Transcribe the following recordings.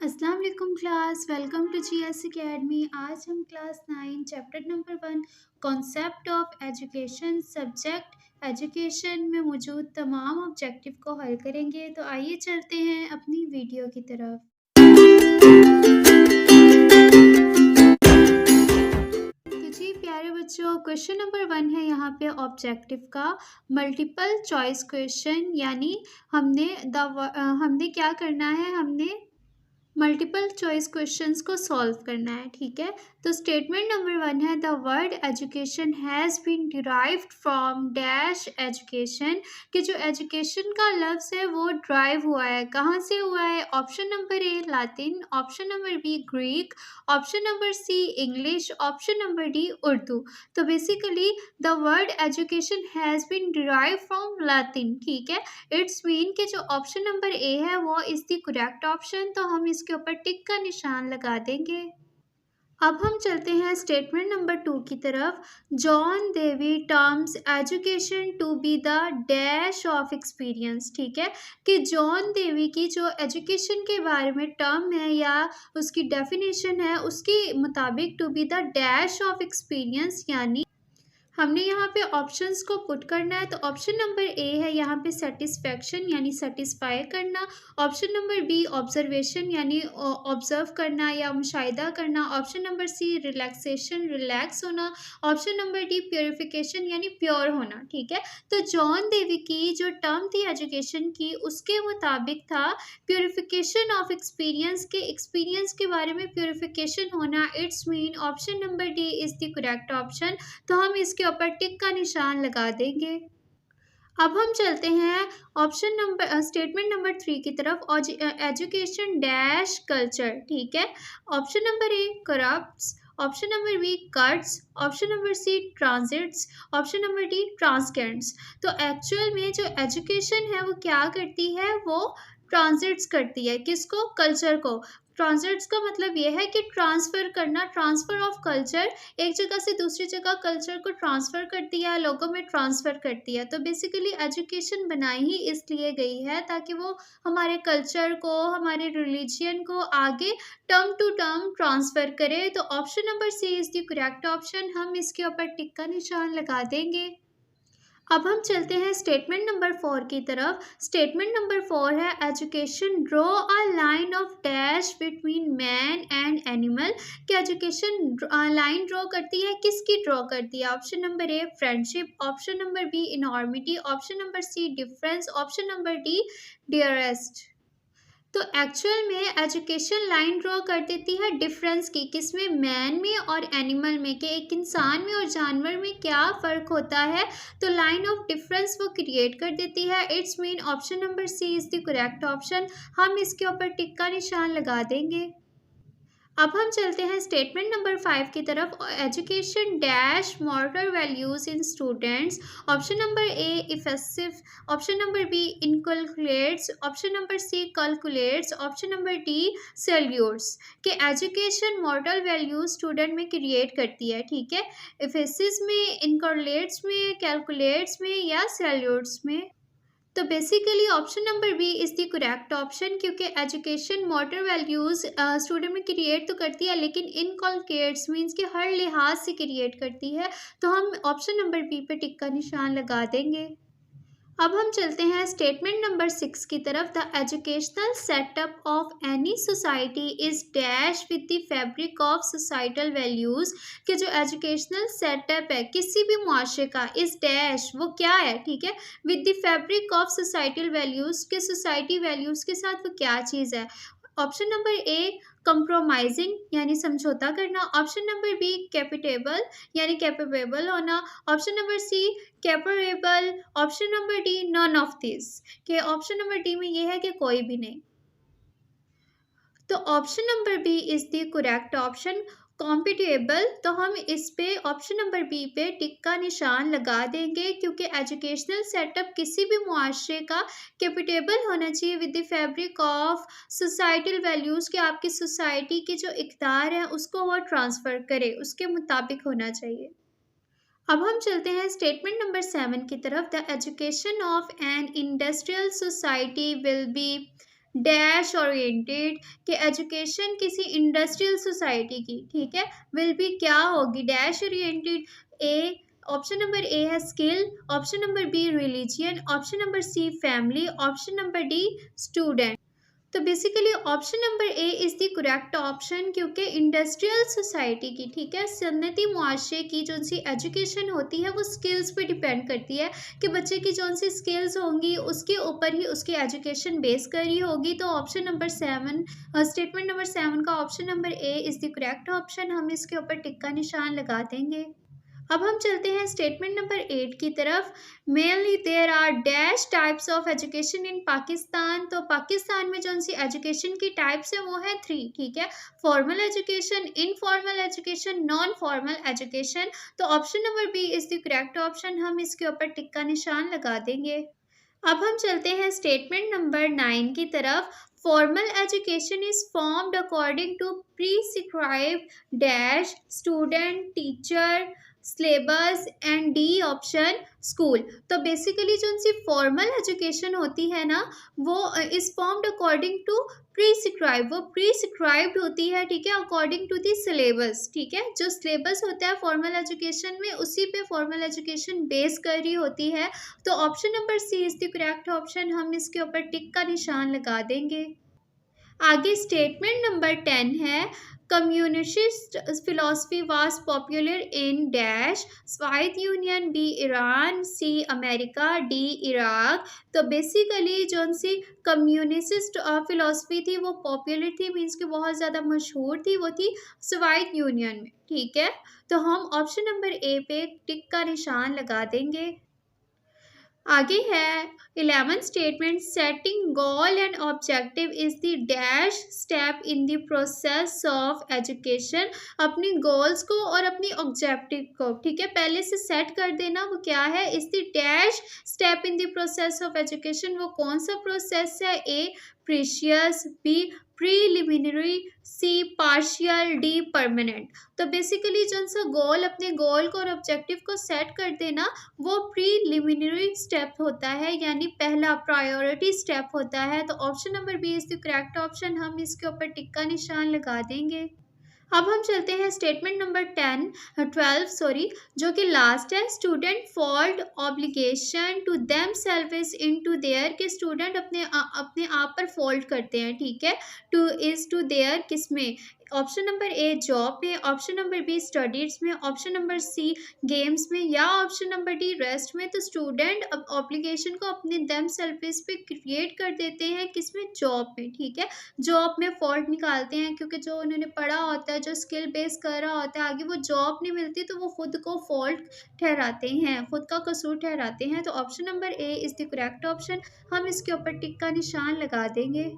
अस्सलाम वालेकुम class, welcome to GS academy. आज हम class 9 chapter number 1 concept of education subject education में मौजूद तमाम ऑब्जेक्टिव को हल करेंगे। तो आइए चलते हैं अपनी वीडियो की तरफ। तो जी प्यारे बच्चों, क्वेश्चन नंबर 1 है यहाँ पे ऑब्जेक्टिव का मल्टीपल चॉइस क्वेश्चन, यानी हमने क्या करना है, हमने मल्टीपल चॉइस क्वेश्चंस को सॉल्व करना है। ठीक है, तो स्टेटमेंट नंबर 1 है the word education has been derived from dash education, कि जो एजुकेशन का लफ्ज़ है वो ड्राइव हुआ है, कहाँ से हुआ है? Option number A Latin, option number B Greek, option number C English, option number D Urdu. तो basically the word education has been derive from Latin. ठीक है, इट्स मीन कि जो ऑप्शन नंबर ए है वो इज द करेक्ट ऑप्शन, तो हम इसके ऊपर टिक का निशान लगा देंगे। अब हम चलते हैं स्टेटमेंट नंबर 2 की तरफ। John Dewey terms education to be the dash of experience. ठीक है, कि जॉन देवी की जो एजुकेशन के बारे में टर्म है या उसकी डेफिनेशन है, उसके मुताबिक to be the dash of experience, यानी हमने यहाँ पे ऑप्शंस को पुट करना है। तो ऑप्शन नंबर ए है यहाँ पे सेटिस्फैक्शन यानी सेटिस्फाई करना, ऑप्शन नंबर बी ऑब्जर्वेशन यानी ऑब्जर्व करना या मुशाहिदा करना, option number C relaxation relax होना, ऑप्शन नंबर डी प्योरिफिकेशन यानी प्योर होना। ठीक है, तो जॉन देवी की जो टर्म थी एजुकेशन की, उसके मुताबिक था प्योरिफिकेशन ऑफ एक्सपीरियंस के बारे में प्योरिफिकेशन होना। It's mean option number D is the correct option, तो हम इसके ऊपर टिक का निशान लगा देंगे। अब हम चलते हैं ऑप्शन नंबर स्टेटमेंट नंबर 3 की तरफ। Education dash culture. ठीक है, option number A corrupts, option number B cuts, option number C transits, option number D transcends. तो एक्चुअल में जो एजुकेशन है वो क्या करती है, वो ट्रांजिट्स करती है। किसको? कल्चर को। ट्रांजिट्स का मतलब यह है कि ट्रांसफ़र करना, ट्रांसफ़र ऑफ कल्चर, एक जगह से दूसरी जगह कल्चर को ट्रांसफ़र करती है, लोगों में ट्रांसफ़र करती है। तो बेसिकली एजुकेशन बनाई ही इसलिए गई है ताकि वो हमारे कल्चर को, हमारे रिलीजियन को आगे टर्म टू टर्म ट्रांसफ़र करे। तो option number C is the correct option, हम इसके ऊपर टिक का निशान लगा देंगे। अब हम चलते हैं स्टेटमेंट नंबर 4 की तरफ। स्टेटमेंट नंबर 4 है education draw a line of dash between man and animal, कि एजुकेशन लाइन ड्रॉ करती है, किसकी ड्रॉ करती है? Option number A friendship, option number B enormity, option number C difference, option number D dearest. तो actual में education line draw कर देती है डिफरेंस की, किसमें? मैन में और एनिमल में, कि एक इंसान में और जानवर में क्या फ़र्क होता है। तो लाइन ऑफ डिफरेंस वो क्रिएट कर देती है। It's mean option number C is the correct option, हम इसके ऊपर टिक का निशान लगा देंगे। अब हम चलते हैं स्टेटमेंट नंबर 5 की तरफ। Education dash moral values in students. Option number A effusive, option number B inculcates, option number C calculates, option number D salutes, कि एजुकेशन मॉरल वैल्यूज स्टूडेंट में क्रिएट करती है। ठीक है, इफेसिस में, इनकलेट्स में, कैलकुलेट्स में या सैल्यूट्स में। तो basically option number B is the correct option, क्योंकि एजुकेशन मोटर वैल्यूज़ स्टूडेंट में क्रिएट तो करती है लेकिन इनकलकेट्स मीन्स कि हर लिहाज से क्रिएट करती है। तो हम ऑप्शन नंबर बी पे टिक का निशान लगा देंगे। अब हम चलते हैं स्टेटमेंट नंबर 6 की तरफ। The educational setup of any society is dash with the fabric of societal values, कि जो एजुकेशनल सेटअप है किसी भी मुआशरे का, इज डैश वो क्या है? ठीक है, with the fabric of societal values, के सोसाइटी वैल्यूज़ के साथ वो क्या चीज़ है? ऑप्शन नंबर ए कंप्रोमाइजिंग यानी समझौता करना, ऑप्शन नंबर बी कैपिटेबल यानी कैपेबल होना, option number C comparable, option number D none of this, के ऑप्शन नंबर डी में ये है कि कोई भी नहीं। तो option number B is the correct option, compatible. तो हम इस पे ऑप्शन नंबर बी पे टिक का निशान लगा देंगे, क्योंकि एजुकेशनल सेटअप किसी भी मुआशरे का कैपिटेबल होना चाहिए with the fabric of societal values, कि आपकी सोसाइटी की जो इक़दार है उसको वो ट्रांसफ़र करे, उसके मुताबिक होना चाहिए। अब हम चलते हैं स्टेटमेंट नंबर 7 की तरफ। The education of an industrial society will be dash oriented कि एजुकेशन किसी इंडस्ट्रियल सोसाइटी की, ठीक है, विल बी क्या होगी, dash oriented. A, option number A है skill, option number B religion, option number C family, option number D student. तो basically option number A is the correct option, क्योंकि industrial society की, ठीक है, सन्नती मुआशरे की जो सी एजुकेशन होती है वो स्किल्स पे डिपेंड करती है कि बच्चे की जो सी स्किल्स होंगी उसके ऊपर ही उसकी एजुकेशन बेस करी होगी। तो ऑप्शन नंबर 7, स्टेटमेंट नंबर 7 का option number A is the correct option, हम इसके ऊपर टिक का निशान लगा देंगे। अब हम चलते हैं स्टेटमेंट नंबर 8 की तरफ। Mainly there are dash types of education in Pakistan. तो पाकिस्तान में जो सी एजुकेशन की टाइप्स है वो है 3, ठीक है, formal education, informal education, non formal education. तो option number B is the correct option, हम इसके ऊपर टिक का निशान लगा देंगे। अब हम चलते हैं स्टेटमेंट नंबर 9 की तरफ। Formal education is formed according to prescribed dash student teacher syllabus and D option school. तो बेसिकली जो उनकी फॉर्मल एजुकेशन होती है ना वो is formed according to prescribe, वो प्रीस्क्राइब्ड होती है, ठीक है, अकॉर्डिंग टू दी सिलेबस, ठीक है, जो सिलेबस होता है फॉर्मल एजुकेशन में उसी पे फॉर्मल एजुकेशन बेस कर रही होती है। तो option number C is the correct option, हम इसके ऊपर टिक का निशान लगा देंगे। आगे स्टेटमेंट नंबर 10 है। Communist philosophy was popular in dash Soviet Union, B Iran, C America, D Iraq. तो बेसिकली जो सी कम्युनिस्ट फिलोसफी थी वो पॉपुलर थी, मीन्स कि बहुत ज़्यादा मशहूर थी, वो थी सोवियत यूनियन में, ठीक है। तो हम ऑप्शन नंबर ए पे टिक का निशान लगा देंगे। आगे है 11 statement. Setting goal and objective is the dash step in the process of education. अपनी गोल्स को और अपनी ऑब्जेक्टिव को, ठीक है, पहले से सेट कर देना, वो क्या है, is the dash step in the process of education. वो कौन सा प्रोसेस है, ए प्रीशियस, बी प्रीलिमिनरी, सी पार्शियल, डी परमानेंट। तो बेसिकली जो सा गोल, अपने गोल को और ऑब्जेक्टिव को सेट कर देना वो प्रीलिमिनरी स्टेप होता है, यानी पहला प्रायोरिटी स्टेप होता है। तो option number B is the correct option, हम इसके ऊपर टिक का निशान लगा देंगे। अब हम चलते हैं स्टेटमेंट नंबर 12 सॉरी, जो कि लास्ट है। Student fault obligation to them self in to their, के स्टूडेंट अपने आप पर फॉल्ट करते हैं, ठीक है, टू इज टू देयर किस में, ऑप्शन नंबर ए जॉब में, ऑप्शन नंबर बी स्टडीज में, ऑप्शन नंबर सी गेम्स में, या ऑप्शन नंबर डी रेस्ट में। तो स्टूडेंट ऑब्लिगेशन को अपने देम सेल्फ पे क्रिएट कर देते हैं, किसमें, जॉब में, ठीक है, जॉब में फॉल्ट निकालते हैं, क्योंकि जो उन्होंने पढ़ा होता है, जो स्किल बेस कर रहा होता है, आगे वो जॉब नहीं मिलती तो वो खुद को फॉल्ट ठहराते हैं, खुद का कसूर ठहराते हैं। तो option number A is the correct option, हम इसके ऊपर टिक का निशान लगा देंगे।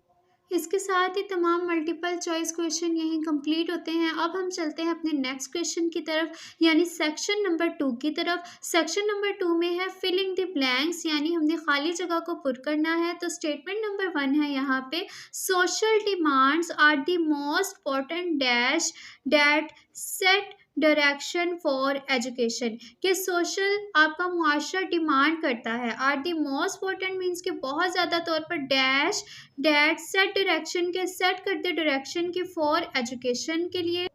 इसके साथ ही तमाम मल्टीपल चॉइस क्वेश्चन यहीं कंप्लीट होते हैं। अब हम चलते हैं अपने नेक्स्ट क्वेश्चन की तरफ, यानी सेक्शन नंबर 2 की तरफ। सेक्शन नंबर 2 में है फिलिंग द ब्लैंक्स, यानी हमने खाली जगह को पुर करना है। तो स्टेटमेंट नंबर 1 है यहाँ पे, social demands are the most important dash that set direction for education, कि सोशल आपका मुआशरा डिमांड करता है, are the most important means के बहुत ज़्यादा तौर पर डैश डैट सेट डायरेक्शन, के सेट करते डायरेक्शन की फॉर एजुकेशन के लिए।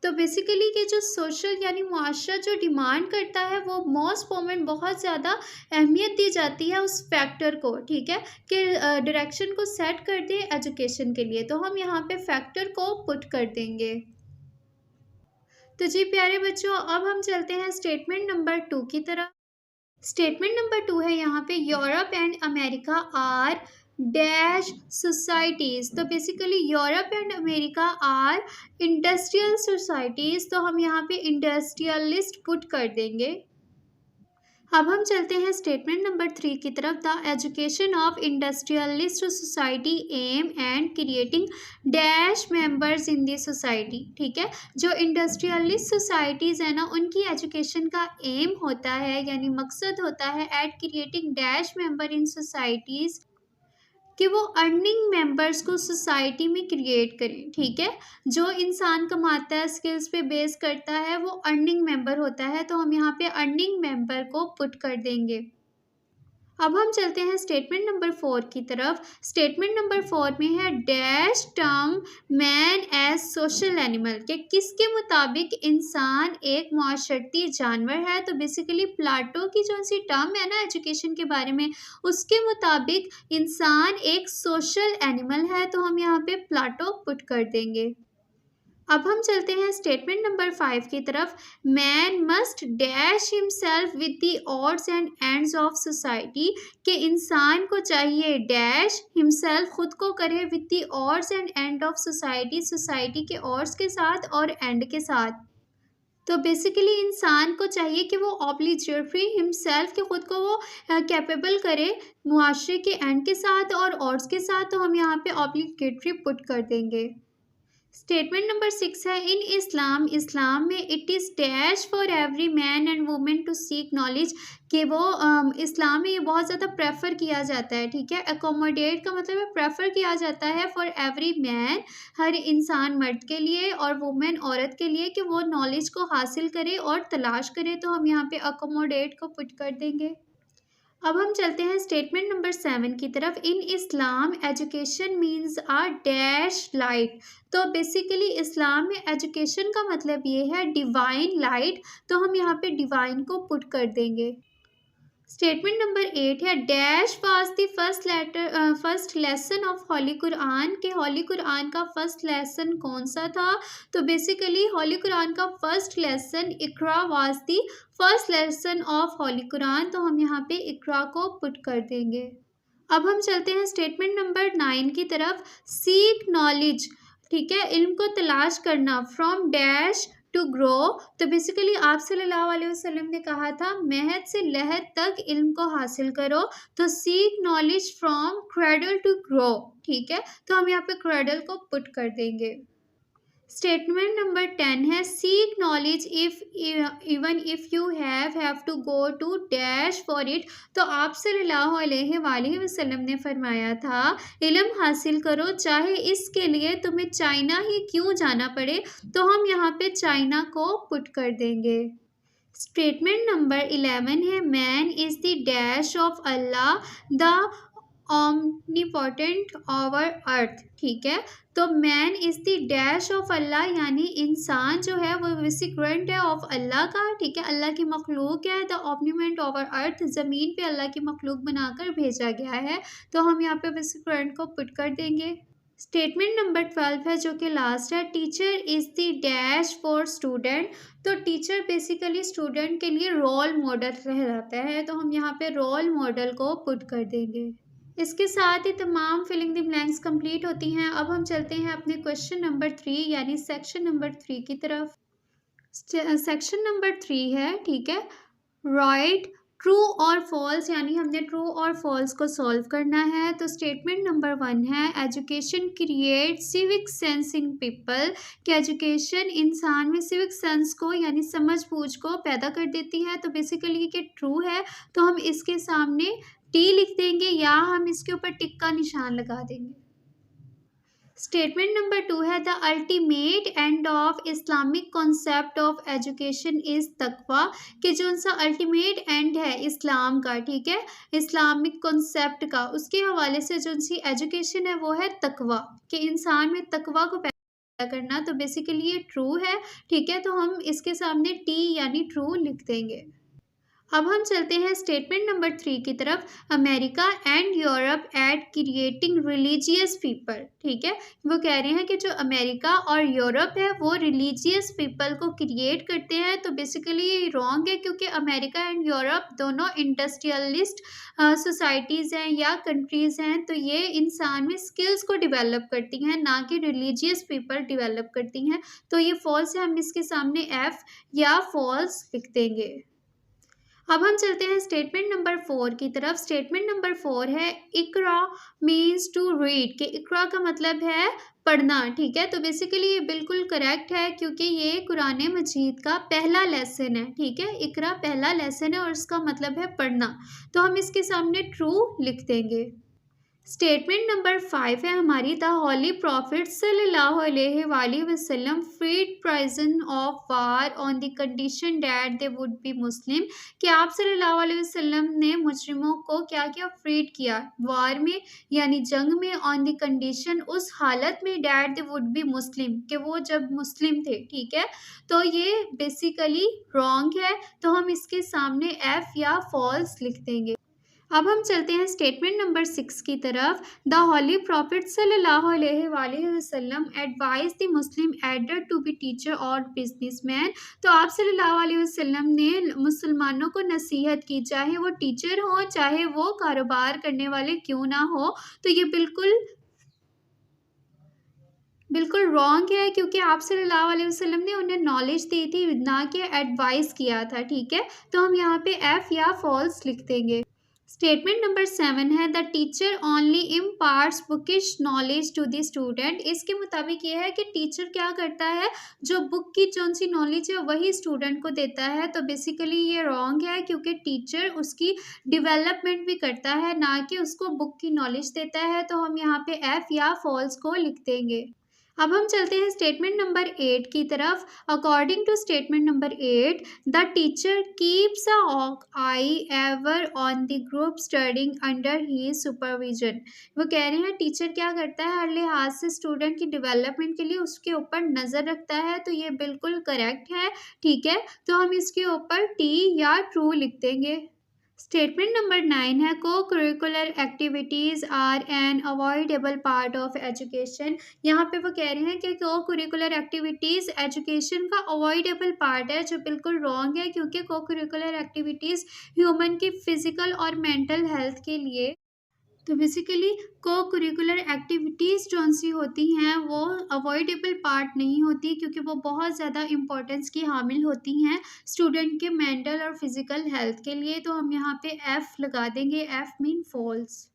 तो बेसिकली कि जो सोशल यानी मुआशरा जो डिमांड करता है वो मोस्ट इम्पॉर्टेंट, बहुत ज़्यादा अहमियत दी जाती है उस फैक्टर को, ठीक है, कि डायरेक्शन को सेट कर दे एजुकेशन के लिए। तो हम यहाँ पे फैक्टर को पुट कर देंगे। तो जी प्यारे बच्चों, अब हम चलते हैं स्टेटमेंट नंबर 2 की तरफ। स्टेटमेंट नंबर 2 है यहाँ पे, Europe and America are dash societies. तो basically Europe and America are industrial societies, तो हम यहाँ पे इंडस्ट्रियलिस्ट पुट कर देंगे। अब हम चलते हैं स्टेटमेंट नंबर 3 की तरफ। The education of industrialist society aim and creating dash members in the society, ठीक है, जो इंडस्ट्रियलिस्ट सोसाइटीज़ है ना उनकी एजुकेशन का एम होता है, यानी मकसद होता है at creating dash member in societies, कि वो अर्निंग मेंबर्स को सोसाइटी में क्रिएट करें, ठीक है, जो इंसान कमाता है स्किल्स पे बेस करता है वो अर्निंग मेंबर होता है। तो हम यहाँ पे अर्निंग मेंबर को पुट कर देंगे। अब हम चलते हैं स्टेटमेंट नंबर 4 की तरफ। स्टेटमेंट नंबर 4 में है dash term man as social animal, के किसके मुताबिक इंसान एक माशरती जानवर है। तो बेसिकली प्लाटो की जो सी टर्म है ना एजुकेशन के बारे में, उसके मुताबिक इंसान एक सोशल एनिमल है। तो हम यहाँ पे प्लाटो पुट कर देंगे। अब हम चलते हैं स्टेटमेंट नंबर 5 की तरफ। Man must dash himself with the odds and ends of society, के इंसान को चाहिए डैश हिमसेल्फ खुद को करे with the odds and end of society, society के ऑड्स के साथ और एंड के साथ। तो बेसिकली इंसान को चाहिए कि वो ऑब्लिगेटरी हिमसेल्फ के खुद को वो कैपेबल करे मुआशरे के एंड के साथ और ऑड्स के साथ। तो हम यहाँ पे ऑब्लिगेटरी पुट कर देंगे। स्टेटमेंट नंबर 6 है इन इस्लाम, इस्लाम में it is dash for every man and women to seek knowledge, कि वो इस्लाम में ये बहुत ज़्यादा प्रेफर किया जाता है। ठीक है, अकोमोडेट का मतलब है प्रेफर किया जाता है फॉर एवरी मैन, हर इंसान मर्द के लिए, और वुमेन औरत के लिए, कि वो नॉलेज को हासिल करे और तलाश करे। तो हम यहाँ पे अकोमोडेट को पुट कर देंगे। अब हम चलते हैं स्टेटमेंट नंबर 7 की तरफ। इन इस्लाम एजुकेशन मीन्स आ डैश लाइट, तो बेसिकली इस्लाम में एजुकेशन का मतलब ये है डिवाइन लाइट। तो हम यहाँ पे डिवाइन को पुट कर देंगे। स्टेटमेंट नंबर 8 है dash was the first lesson of holy Quran, के हॉली कुरान का फर्स्ट लेसन कौन सा था। तो बेसिकली हॉली कुरान का फर्स्ट लेसन इकरा was the first lesson of holy Quran. तो हम यहाँ पे इकरा को पुट कर देंगे। अब हम चलते हैं स्टेटमेंट नंबर 9 की तरफ। सीक नॉलेज, ठीक है, इल्म को तलाश करना, फ्रॉम डैश टू ग्रो। तो बेसिकली आप सल्लल्लाहु अलैहि वसल्लम ने कहा था महद से लहद तक इल्म को हासिल करो। तो seek knowledge from cradle to grave, ठीक है, तो हम यहाँ पे क्रेडल को पुट कर देंगे। स्टेटमेंट नंबर 10 है seek knowledge if even if you have to go to dash for it. तो आप सल्लल्लाहु अलैहि वसल्लम ने फरमाया था इल्म हासिल करो चाहे इसके लिए तुम्हें चाइना ही क्यों जाना पड़े। तो हम यहाँ पे चाइना को पुट कर देंगे। स्टेटमेंट नंबर 11 है man is the dash of Allah the omnipotent over earth, ठीक है, तो man is the dash of Allah, यानी इंसान जो है वो विसिक्रेंट है ऑफ अल्लाह का, ठीक है, अल्लाह की मखलूक है। द ऑमनीमेंट ओवर अर्थ, ज़मीन पे अल्लाह की मखलूक बनाकर भेजा गया है। तो हम यहाँ पे विसिक्रेंट को पुट कर देंगे। स्टेटमेंट नंबर 12 है जो कि लास्ट है teacher is the dash for student. तो टीचर बेसिकली स्टूडेंट के लिए रोल मॉडल कहलाता है। तो हम यहाँ पे रोल मॉडल को पुट कर देंगे। इसके साथ ही तमाम फिलिंग द ब्लैंक्स कंप्लीट होती हैं। अब हम चलते हैं अपने क्वेश्चन नंबर 3 यानी सेक्शन नंबर 3 की तरफ। सेक्शन नंबर 3 है, ठीक है, राइट ट्रू और फॉल्स, यानी हमने ट्रू और फॉल्स को सॉल्व करना है। तो स्टेटमेंट नंबर 1 है education create civic sense in people, कि एजुकेशन इंसान में सिविक सेंस को यानी समझ बूझ को पैदा कर देती है। तो बेसिकली ये ट्रू है, तो हम इसके सामने टी लिख देंगे या हम इसके ऊपर टिक का निशान लगा देंगे। स्टेटमेंट नंबर 2 है the ultimate end of Islamic concept of education is तकवा, कि जो सा अल्टीमेट एंड है इस्लाम का, ठीक है, इस्लामिक कॉन्सेप्ट का, उसके हवाले से जो सी एजुकेशन है वो है तकवा, कि इंसान में तकवा को पैदा करना। तो बेसिकली ये ट्रू है, ठीक है, तो हम इसके सामने टी यानी ट्रू लिख देंगे। अब हम चलते हैं स्टेटमेंट नंबर 3 की तरफ। America and Europe at creating religious people, ठीक है, वो कह रहे हैं कि जो अमेरिका और यूरोप है वो रिलीजियस पीपल को क्रिएट करते हैं। तो बेसिकली ये रॉन्ग है, क्योंकि अमेरिका एंड यूरोप दोनों इंडस्ट्रियलिस्ट सोसाइटीज़ हैं या कंट्रीज़ हैं। तो ये इंसान में स्किल्स को डेवलप करती हैं, ना कि रिलीजियस पीपल डेवलप करती हैं। तो ये फॉल्स है, हम इसके सामने एफ या फॉल्स लिख देंगे। अब हम चलते हैं स्टेटमेंट नंबर 4 की तरफ। स्टेटमेंट नंबर 4 है इकरा मीन्स टू रीड, कि इकरा का मतलब है पढ़ना, ठीक है, तो बेसिकली ये बिल्कुल करेक्ट है, क्योंकि ये कुरान मजीद का पहला लेसन है, ठीक है, इकरा पहला लेसन है और इसका मतलब है पढ़ना। तो हम इसके सामने ट्रू लिख देंगे। स्टेटमेंट नंबर 5 है हमारी, द होली प्रॉफिट सल्लल्लाहु अलैहि वसल्लम freed prison of war on the condition that they would be Muslim, कि आप सल्लल्लाहु अलैहि वसल्लम ने मुजरिमों को क्या किया, फ्रीड किया वार में यानी जंग में, ऑन द कंडीशन उस हालत में, that they would be Muslim कि वो जब मुस्लिम थे। ठीक है, तो ये बेसिकली रॉन्ग है, तो हम इसके सामने एफ या फॉल्स लिख देंगे। अब हम चलते हैं स्टेटमेंट नंबर 6 की तरफ। द होली प्रॉफिट सल्लल्लाहु अलैहि वसल्लम advise the Muslim either to be teacher और बिजनेसमैन, तो आप सल्लल्लाहु अलैहि वसल्लम ने मुसलमानों को नसीहत की, चाहे वो टीचर हो चाहे वो कारोबार करने वाले क्यों ना हो। तो ये बिल्कुल बिल्कुल रॉन्ग है, क्योंकि आप सल्लल्लाहु अलैहि वसल्लम ने उन्हें नॉलेज दी थी, ना कि एडवाइस किया था। ठीक है, तो हम यहाँ पे एफ या फॉल्स लिख देंगे। स्टेटमेंट नंबर 7 है, the teacher only imparts bookish knowledge to the student, इसके मुताबिक ये है कि टीचर क्या करता है, जो बुक की कौन सी नॉलेज है वही स्टूडेंट को देता है। तो बेसिकली ये रॉन्ग है, क्योंकि टीचर उसकी डेवलपमेंट भी करता है, ना कि उसको बुक की नॉलेज देता है। तो हम यहाँ पे एफ या फॉल्स को लिख देंगे। अब हम चलते हैं स्टेटमेंट नंबर 8 की तरफ। According to statement number 8, the teacher keeps a eye ever on the group studying under he supervision, वो कह रहे हैं टीचर क्या करता है, हर लिहाज से स्टूडेंट की डेवलपमेंट के लिए उसके ऊपर नज़र रखता है। तो ये बिल्कुल करेक्ट है। ठीक है, तो हम इसके ऊपर टी या ट्रू लिख देंगे। स्टेटमेंट नंबर 9 है, co-curricular activities are an avoidable part of education, यहाँ पे वो कह रहे हैं कि को करिकुलर एक्टिविटीज़ एजुकेशन का अवॉइडेबल पार्ट है, जो बिल्कुल रॉन्ग है, क्योंकि को करिकुलर एक्टिविटीज़ ह्यूमन की फिजिकल और मेंटल हेल्थ के लिए, तो बेसिकली को करिकुलर एक्टिविटीज़ जौन सी होती हैं वो अवॉइडेबल पार्ट नहीं होती, क्योंकि वो बहुत ज़्यादा इम्पोर्टेंस की हामिल होती हैं स्टूडेंट के मेंटल और फिजिकल हेल्थ के लिए। तो हम यहाँ पे एफ लगा देंगे, F mean false.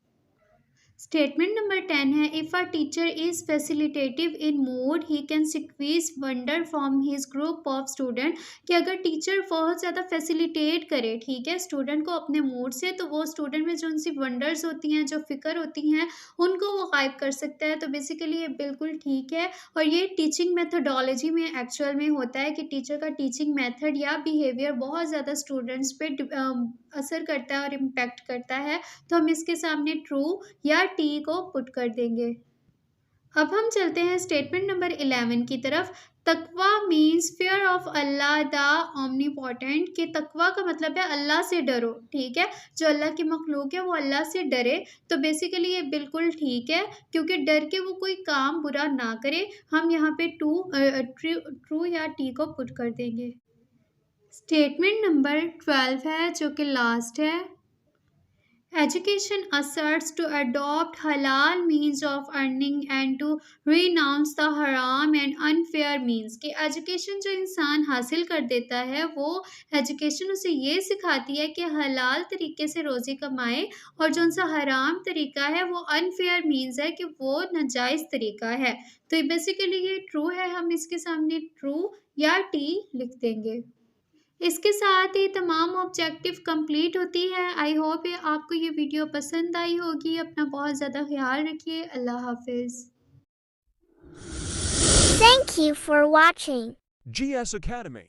Statement number 10 है, if a teacher is facilitative in mood he can squeeze wonder from his group of student, कि अगर टीचर बहुत ज़्यादा फैसिलिटेट करे, ठीक है, स्टूडेंट को अपने मूड से, तो वो स्टूडेंट में जो उनसी वंडर्स होती हैं, जो फ़िक्र होती हैं, उनको वो गायब कर सकता है। तो बेसिकली ये बिल्कुल ठीक है, और ये टीचिंग मेथडोलॉजी में एक्चुअल में होता है कि टीचर का टीचिंग मेथड या बिहेवियर बहुत ज़्यादा स्टूडेंट्स पे असर करता है और इम्पेक्ट करता है। तो हम इसके सामने ट्रू या टी को पुट कर देंगे। अब हम चलते हैं स्टेटमेंट नंबर 11 की तरफ। तकवा means fear of Allah the omnipotent, के तकवा का मतलब है अल्लाह से डरो। ठीक है, जो अल्लाह की मखलूक है वो अल्लाह से डरे। तो बेसिकली ये बिल्कुल ठीक है, क्योंकि डर के वो कोई काम बुरा ना करे। हम यहाँ पे ट्रू या टी को पुट कर देंगे। स्टेटमेंट नंबर 12 है, जो कि लास्ट है। Education asserts to adopt halal means of earning and to renounce the haram and unfair means, कि एजुकेशन जो इंसान हासिल कर देता है वो एजुकेशन उसे ये सिखाती है कि हलाल तरीके से रोज़ी कमाए, और जो उनसा हराम तरीका है वो अनफेयर मीन्स है कि वो नाजायज़ तरीका है। तो बेसिकली ये ट्रू है, हम इसके सामने ट्रू या टी लिख देंगे। इसके साथ ही तमाम ऑब्जेक्टिव कंप्लीट होती है। आई होप आपको ये वीडियो पसंद आई होगी। अपना बहुत ज़्यादा ख्याल रखिए। अल्लाह हाफिज़। Thank you for watching. GS Academy,